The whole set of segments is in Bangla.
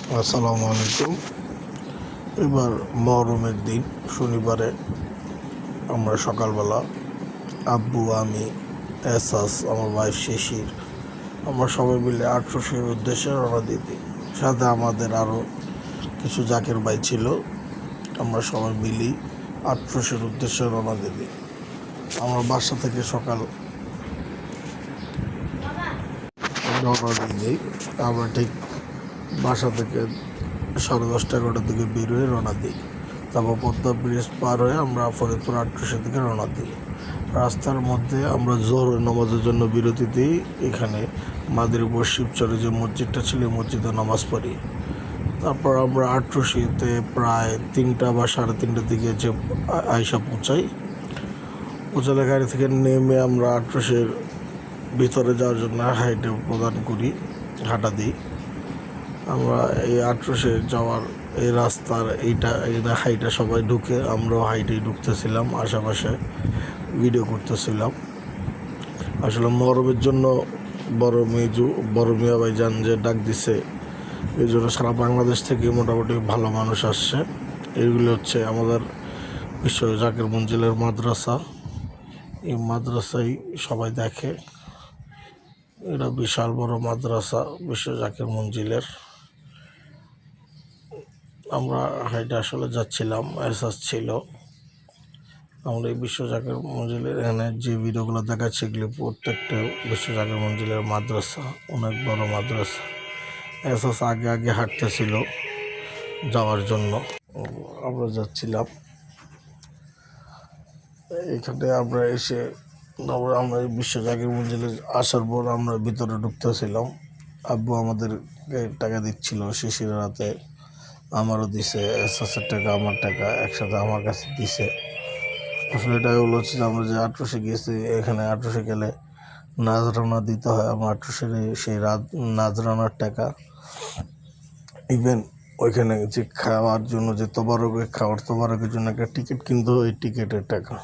আসসালামু আলাইকুম। এবার মহরমের দিন শনিবারে আমরা সকালবেলা আব্বু, আমি, এসাস, আমার ওয়াইফ শিশির, আমরা সবাই মিলে আটশোশির উদ্দেশ্যে রওনা দিই। সাথে আমাদের আরও কিছু জাকের ভাই ছিল। আমরা সবাই মিলি আটশোশির উদ্দেশ্যে রওনা দিই। আমরা বাসা থেকে সকাল রওনা দিই। আমরা ঠিক বাসা থেকে 10:30-11টার দিকে বের হয়ে রওনা দিই। তারপর পদ্মা ব্রিজ পার হয়ে আমরা ফরিদপুর আটশোশির দিকে রওনা দিই। রাস্তার মধ্যে আমরা জোহরের নামাজের জন্য বিরতি দিই। এখানে মাদারীপুর শিবচরে যে মসজিদটা ছিল মসজিদে নামাজ পড়ি। তারপর আমরা আটশোশিতে প্রায় 3টা বা 3:30টার দিকে যে আয়সা পৌঁছাই। পৌঁছালে গাড়ি থেকে নেমে আমরা আটশোশির ভিতরে যাওয়ার জন্য হাইটে প্রদান করি, হাঁটা দিই। আমরা এই আটশোশি যাওয়ার এই রাস্তার এইটা হাইটে সবাই ঢুকে, আমরাও হাইটেই ঢুকতেছিলাম, আশেপাশে ভিডিও করতেছিলাম। আসলে মহরমের জন্য বড় মিয়া ভাইজান যে ডাক দিছে, এই জন্য সারা বাংলাদেশ থেকে মোটামুটি ভালো মানুষ আসছে। এইগুলি হচ্ছে আমাদের বিশ্ব জাকির মঞ্জিলের মাদ্রাসা। এই মাদ্রাসায় সবাই দেখে, এটা বিশাল বড় মাদ্রাসা বিশ্ব জাকির মঞ্জিলের। আমরা হাইটে আসলে যাচ্ছিলাম, এহসাস ছিল। আমরা এই বিশ্ব জাকির মঞ্জিলের এখানে যে ভিডিওগুলো দেখাচ্ছি এগুলি প্রত্যেকটা বিশ্ব জাকির মঞ্জিলের মাদ্রাসা, অনেক বড় মাদ্রাসা। এহসাস আগে আগে হাঁটতেছিল যাওয়ার জন্য। আমরা যাচ্ছিলাম এখানে। আমরা এসে আমরা এই বিশ্ব জাকির মঞ্জিলে আসার পর আমরা ভিতরে ঢুকতেছিলাম। আব্বু আমাদেরকে টাকা দিচ্ছিল শিশির রাতে, আমারও দিছে। এহসাসের টাকা, আমার টাকা একসাথে আমার কাছে দিছে। আসলে এটাই হলো যে আমরা যে আটশোশি গিয়েছি, এখানে আটশোশি গেলে নাজরানা দিতে হয়। আমার আটশোশির সেই নাজরানার টাকা, ইভেন ওইখানে যে খাওয়ার জন্য যে তবারকের জন্য একটা টিকিট কিনতে হয়, এই টিকিটের টাকা,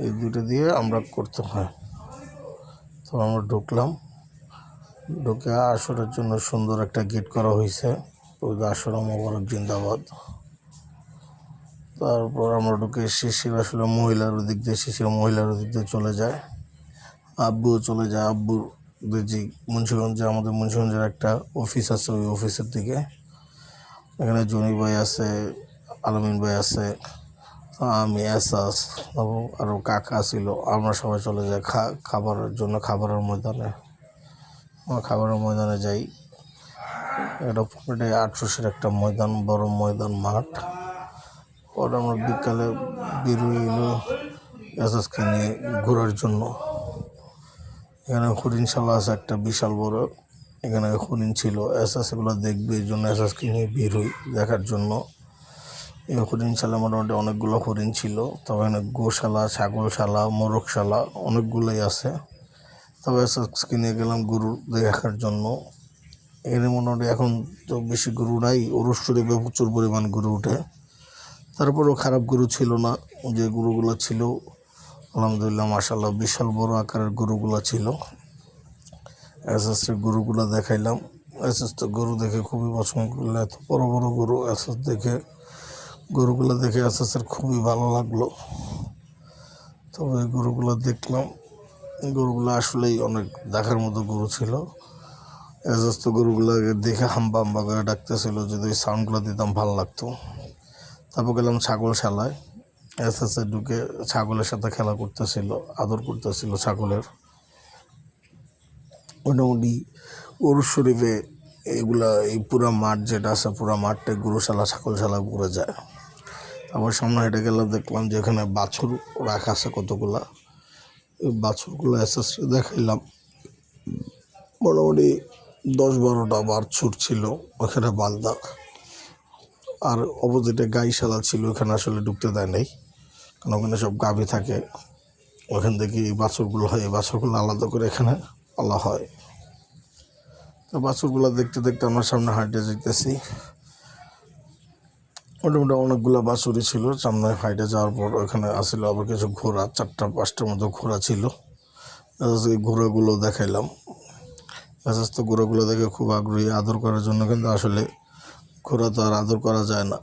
এই দুটো দিয়ে আমরা করতে হয়। তো আমরা ঢুকলাম, ঢুকে আসরের জন্য সুন্দর একটা গেট করা হয়েছে, আসর মোবারক জিন্দাবাদ। তারপর আমরা ঢুকে শিশির আসলে মহিলার দিক দিয়ে চলে যায়, আব্বুও চলে যায়। আব্বুর যে আমাদের মুন্সিগঞ্জের একটা অফিস আছে, ওই অফিসের দিকে। এখানে জনি ভাই আছে, আলমিন ভাই আছে, আমি, এহসাস, আরও কাকা ছিল। আমরা সবাই চলে যাই খাবারের জন্য খাবারের ময়দানে যাই। এটা আটশোশির একটা ময়দান, বড় ময়দান, মাঠ। পরে আমরা বিকালে বেরোয় এলো এহসাসকে নিয়ে ঘোরার জন্য। এখানে হরিণশালা আছে একটা বিশাল বড়, এখানে হরিণ ছিল। এহসাস এগুলো দেখবে, এই জন্য এহসাসকে নিয়ে বেরোই দেখার জন্য। এই হরিণশালা মোটামুটি অনেকগুলো হরিণ ছিল। তবে এখানে গোশালা, ছাগলশালা, মোরগশালা অনেকগুলোই আছে। তবে এহসাসকে নিয়ে গেলাম গরু দেখার জন্য। এখানে মোটামুটি এখন তো বেশি গরু নাই, ওরস শরীফে প্রচুর পরিমাণ গরু উঠে। তারপরেও খারাপ গরু ছিল না, যে গরুগুলো ছিল আলহামদুলিল্লাহ মাশাআল্লাহ বিশাল বড় আকারের গরুগুলো ছিল। এহসাসের গরুগুলো দেখাইলাম। এহসাস তো গরু দেখে খুবই পছন্দ করলো, এত বড় বড় গরু। গরুগুলো দেখে এহসাসের খুবই ভালো লাগলো। তবে এই গরুগুলো দেখলাম, গরুগুলো আসলেই অনেক দেখার মতো গরু ছিল। এহসাস তো গরুগুলোকে দেখে হাম্বা হাম্বা করে ডাকতেছিল, যদি ওই সাউন্ডগুলো দিতাম ভালো লাগতো। তারপর গেলাম ছাগলশালায়। এহসাসে ঢুকে ছাগলের সাথে খেলা করতেছিল, আদর করতেছিল ছাগলের। মোটামুটি ওরস শরীফে এইগুলা, এই পুরা মাঠ যেটা আছে, পুরা মাঠটাই গরুশালা ছাগলশালা ঘুরে যায়। তারপর সামনে হেঁটে গেলে দেখলাম যে এখানে বাছুর রাখা আছে কতগুলা। এই বাছুরগুলো এহসাসকে দেখাইলাম। মোটামুটি 10-12টা বাছুর ছিল ওখানে বান্ধা। আর অপোজিটে গাইশালা ছিল, ওখানে আসলে ঢুকতে দেয় নাই, কারণ ওখানে সব গাভী থাকে। ওখান থেকে এই বাছুরগুলো হয়, এই বাছুরগুলো আলাদা করে এখানে পালা হয়। তো বাছুরগুলো দেখতে দেখতে আমার সামনে হাঁটে যেতেছি। মোটামুটি অনেকগুলো বাছুরই ছিল। সামনে হাইটে যাওয়ার পর ওখানে আসলে আবার কিছু ঘোড়া, 4-5টার মতো ঘোড়া ছিল। এই ঘোড়াগুলো দেখাইলাম। এসাস তো ঘোড়াগুলো দেখে খুব আগ্রহী, আদর করার জন্য, কিন্তু আসলে ঘোড়া তো আর আদর করা যায় না।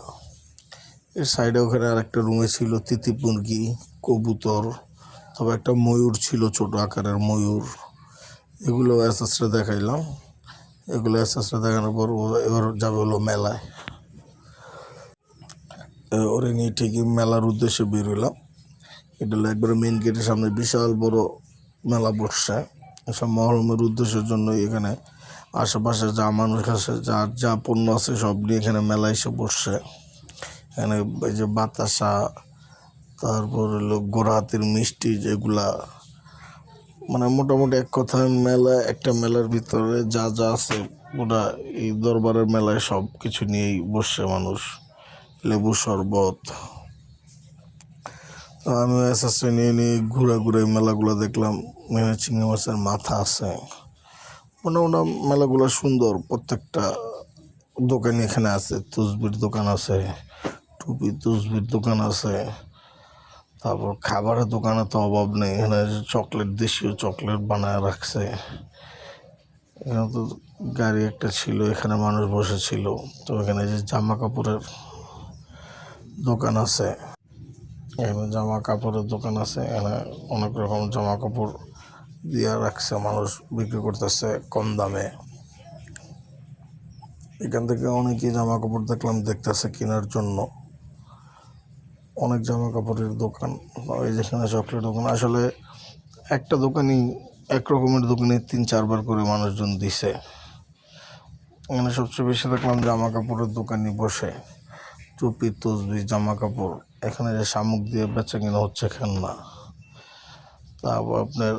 এর সাইডে ওখানে আর একটা রুমে ছিল তিতি মুরগি, কবুতর, তবে একটা ময়ূর ছিল, ছোট আকারের ময়ূর। এগুলো এসাসটা দেখাইলাম। এগুলো এসাসটা দেখানোর পর এবার যাবে হলো মেলায়। ওরে নিয়ে ঠিকই মেলার উদ্দেশ্যে বের হইলাম। এটা হলো একবারে মেন গেটের সামনে বিশাল বড় মেলা বসছে। এসব মহরমের উদ্দেশ্যের জন্য এখানে আশেপাশে যা মানুষ আছে, যার যা পণ্য আছে সব নিয়ে এখানে মেলা এসে বসছে। এখানে এই যে বাতাসা, তারপর হলো গোড়া হাতের মিষ্টি, যেগুলা মানে মোটামুটি এক কথায় মেলা, একটা মেলার ভিতরে যা যা আছে ওরা এই দরবারের মেলায় সব কিছু নিয়েই বসছে মানুষ। লেবু শরবত। তো আমি এসএসটা নিয়ে ঘুরে মেলাগুলো দেখলাম। মেনে চিংড়ি মাছের মাথা আছে। মোটামুটি মেলাগুলো সুন্দর, প্রত্যেকটা দোকান এখানে আছে। তসবির দোকান আছে, টুপি তসবির দোকান আছে, তারপর খাবারের দোকানে তো অভাব নেই। এখানে চকলেট, দেশীয় চকলেট বানায় রাখছে। এখানে তো গাড়ি একটা ছিল, এখানে মানুষ বসেছিল। তো এখানে যে জামা কাপড়ের দোকান আছে, এখানে জামা কাপড়ের দোকান আছে। এখানে অনেক রকম জামা কাপড় দিয়ে রাখছে, মানুষ বিক্রি করতেছে কম দামে। এখান থেকে অনেকেই জামা কাপড় দেখলাম দেখতেছে কেনার জন্য। অনেক জামা কাপড়ের দোকান, ওই যেখানে চকলেট দোকান। আসলে একটা দোকানই, এক রকমের দোকানে 3-4 বার করে মানুষজন দিছে। এখানে সবচেয়ে বেশি দেখলাম জামা কাপড়ের দোকানই বসে। টুপি তসবি জামা কাপড়, এখানে যে শামুক দিয়ে বেচা কিনা হচ্ছে খেলনা। তারপর আপনার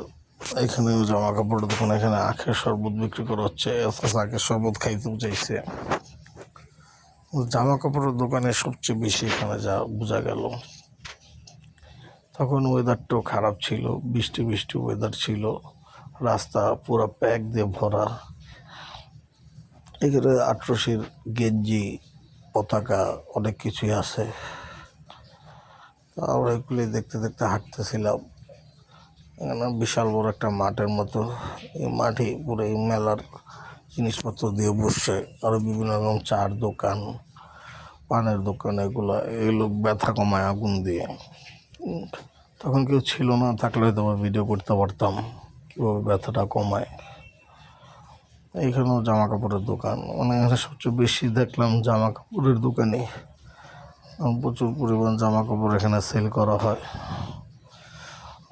এখানেও জামা কাপড়ের দোকান। এখানে আখের শরবত বিক্রি করা হচ্ছে। আখের শরবত খাইতেও চাইছে। জামা কাপড়ের দোকানে সবচেয়ে বেশি এখানে যা বোঝা গেল। তখন ওয়েদারটাও খারাপ ছিল, বৃষ্টি ওয়েদার ছিল। রাস্তা পুরো প্যাক দিয়ে ভরা। এখানে আটরশির গেঞ্জি, পতাকা, অনেক কিছুই আছে। আমরা এগুলি দেখতে হাঁটতেছিলাম। এখানে বিশাল বড় একটা মাঠের মতো। এই মাঠে পুরো এই মেলার জিনিসপত্র দিয়ে বসছে। আরও বিভিন্ন রকম চার দোকান, পানের দোকান। এগুলো ব্যথা কমায় আগুন দিয়ে। তখন কেউ ছিল না, থাকলে হয়তো ভিডিও করতে পারতাম কীভাবে ব্যথাটা কমায়। এইখানেও জামা কাপড়ের দোকান। মানে এখানে সবচেয়ে বেশি দেখলাম জামা কাপড়ের দোকানে। প্রচুর পরিমাণ জামা কাপড় এখানে সেল করা হয়।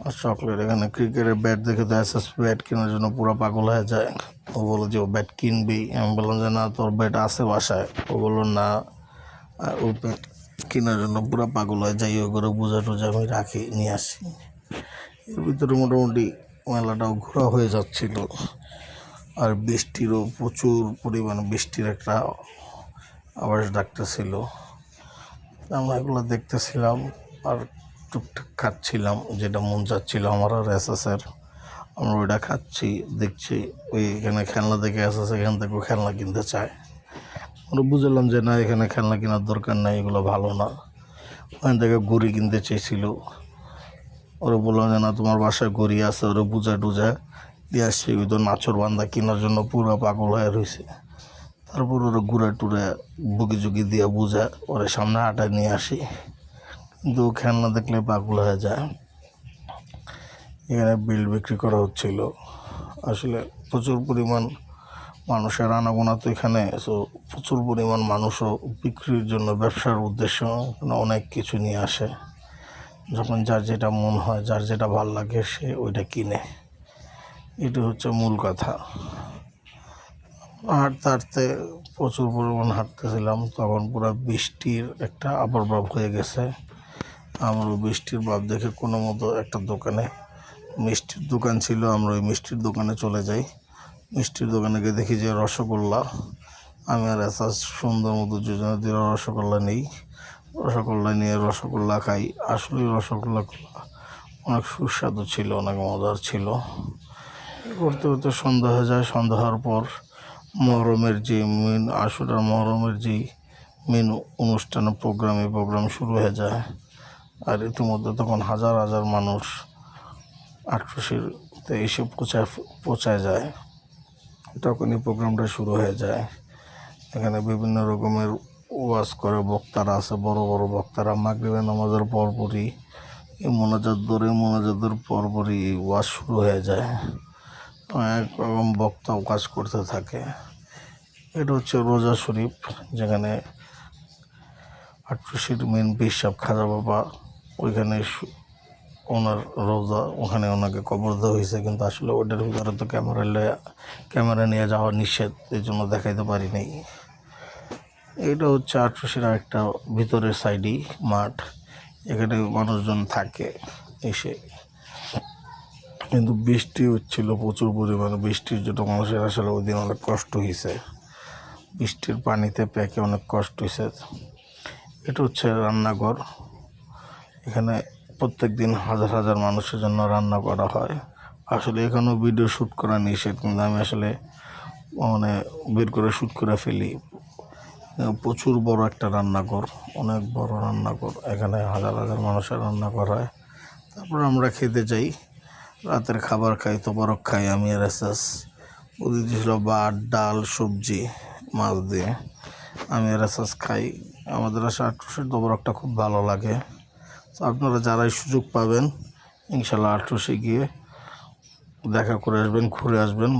আর চকলেট। এখানে ক্রিকেটের ব্যাট দেখে তো এসএস ব্যাট কেনার জন্য পুরো পাগল হয়ে যায়। ও বলে যে ও ব্যাট কিনবি। আমি বললাম যে না, তোর ব্যাট আছে বাসায়। ও বললো না, ও ব্যাট কেনার জন্য পুরো পাগল হয়ে যায়। ও করে বোঝা টোঝা আমি রাখি, নিয়ে আসি। এর ভিতরে মোটামুটি মেলাটাও ঘোরা হয়ে যাচ্ছিল। আর বৃষ্টিরও প্রচুর পরিমাণ, বৃষ্টির একটা আওয়াজ ডাকতেছিল। আমরা এগুলো দেখতেছিলাম আর টুকটাক খাচ্ছিলাম, যেটা মন চাচ্ছিল আমার আর এসএসের। আমরা ওইটা খাচ্ছি, দেখছি। এখানে খেলনা দেখে এসএস এখান থেকেও খেলনা কিনতে চায়। আমরা বুঝলাম যে না, এখানে খেলনা কেনার দরকার নাই, এগুলো ভালো না। ওখান থেকে গড়ি কিনতে চেয়েছিল। ওরা বললাম যে না, তোমার বাসায় গড়ি আছে, ওরা বুঝা টুজা দিয়ে আসছে। ওই তো নাচর বান্ধা কেনার জন্য পুরো পাগল হয়ে রয়েছে। তারপর ওরা ঘুরে টুরে বুকি ঝুঁকি দিয়ে বুঝা ওরা সামনে আটায় নিয়ে আসি, কিন্তু খেলনা দেখলে পাগল হয়ে যায়। এখানে বিল বিক্রি করা হচ্ছিল। আসলে প্রচুর পরিমাণ মানুষের আনাগোনা তো এখানে। সো প্রচুর পরিমাণ মানুষও বিক্রির জন্য, ব্যবসার উদ্দেশ্য অনেক কিছু নিয়ে আসে। যখন যার যেটা মন হয়, যার যেটা ভাল লাগে, সে ওইটা কিনে। এটা হচ্ছে মূল কথা। হাঁটতে প্রচুর পরিমাণ হাঁটতেছিলাম। তখন পুরো বৃষ্টির একটা আবির্ভাব হয়ে গেছে। আমরা বৃষ্টির ভাব দেখে কোনো মতো একটা দোকানে, মিষ্টির দোকান ছিল, আমরা ওই মিষ্টির দোকানে চলে যাই। মিষ্টির দোকানে গিয়ে দেখি যে রসগোল্লা। আমি আর এসাস সুন্দর মতো যোজনা দিয়ে রসগোল্লা নিই। রসগোল্লা নিয়ে রসগোল্লা খাই। আসলে রসগোল্লাগুলো অনেক সুস্বাদু ছিল, অনেক মজার ছিল। করতে করতে সন্ধ্যা হয়ে যায়। সন্ধ্যা হওয়ার পর মহরমের যে মেন, আশুরার মহরমের যেই মেন অনুষ্ঠান, প্রোগ্রাম শুরু হয়ে যায়। আর ইতিমধ্যে তখন হাজার হাজার মানুষ আটরশিতে এসে পৌঁছায় যায়। তখনই প্রোগ্রামটা শুরু হয়ে যায়। এখানে বিভিন্ন রকমের ওয়াজ করে বক্তারা আছে, বড় বড় বক্তারা। মাগরিবের নামাজের পরপরই এই মোনাজাতের পরপরই ওয়াজ শুরু হয়ে যায়। এক রকম বক্তা ওয়াজ করতে থাকে। এটা হচ্ছে রোজা শরীফ, যেখানে আট্রসির মেন পিসাব খাজা বাবা, ওইখানে ওনার রোজা, ওখানে ওনাকে কবর দেওয়া হয়েছে। কিন্তু আসলে ওটার ভিতরে তো ক্যামেরা নিয়ে যাওয়া নিষেধ, এই জন্য দেখাইতে পারি নাই। এটা হচ্ছে আট্রসির আরেকটা ভিতরের সাইডই মাঠ, এখানে মানুষজন থাকে এসে। কিন্তু বৃষ্টি হচ্ছিল প্রচুর পরিমাণে, বৃষ্টির জন্য মানুষের আসলে ওই দিন অনেক কষ্ট হয়েছে, বৃষ্টির পানিতে প্যাকে অনেক কষ্ট হয়েছে। এটা হচ্ছে রান্নাঘর, এখানে প্রত্যেক দিন হাজার হাজার মানুষের জন্য রান্না করা হয়। আসলে এখানেও ভিডিও শ্যুট করা নিষেধ, কিন্তু আমি আসলে বের করে শ্যুট করে ফেলি। প্রচুর বড় একটা রান্নাঘর, অনেক বড় রান্নাঘর, এখানে হাজার হাজার মানুষের রান্নাঘর হয়। তারপর আমরা খেতে যাই, রাতের খাবার খাই, তবরক খাই। আমি আর এসাস ওদিকে ছিল ভাত, ডাল, সবজি, মাছ দিয়ে। আমি আর এসাস খাই। আমাদের আট্রসির তবরকটা খুব ভালো লাগে। তো আপনারা যারাই সুযোগ পাবেন, ইনশাল্লাহ আট্রসে গিয়ে দেখা করে আসবেন, ঘুরে আসবেন।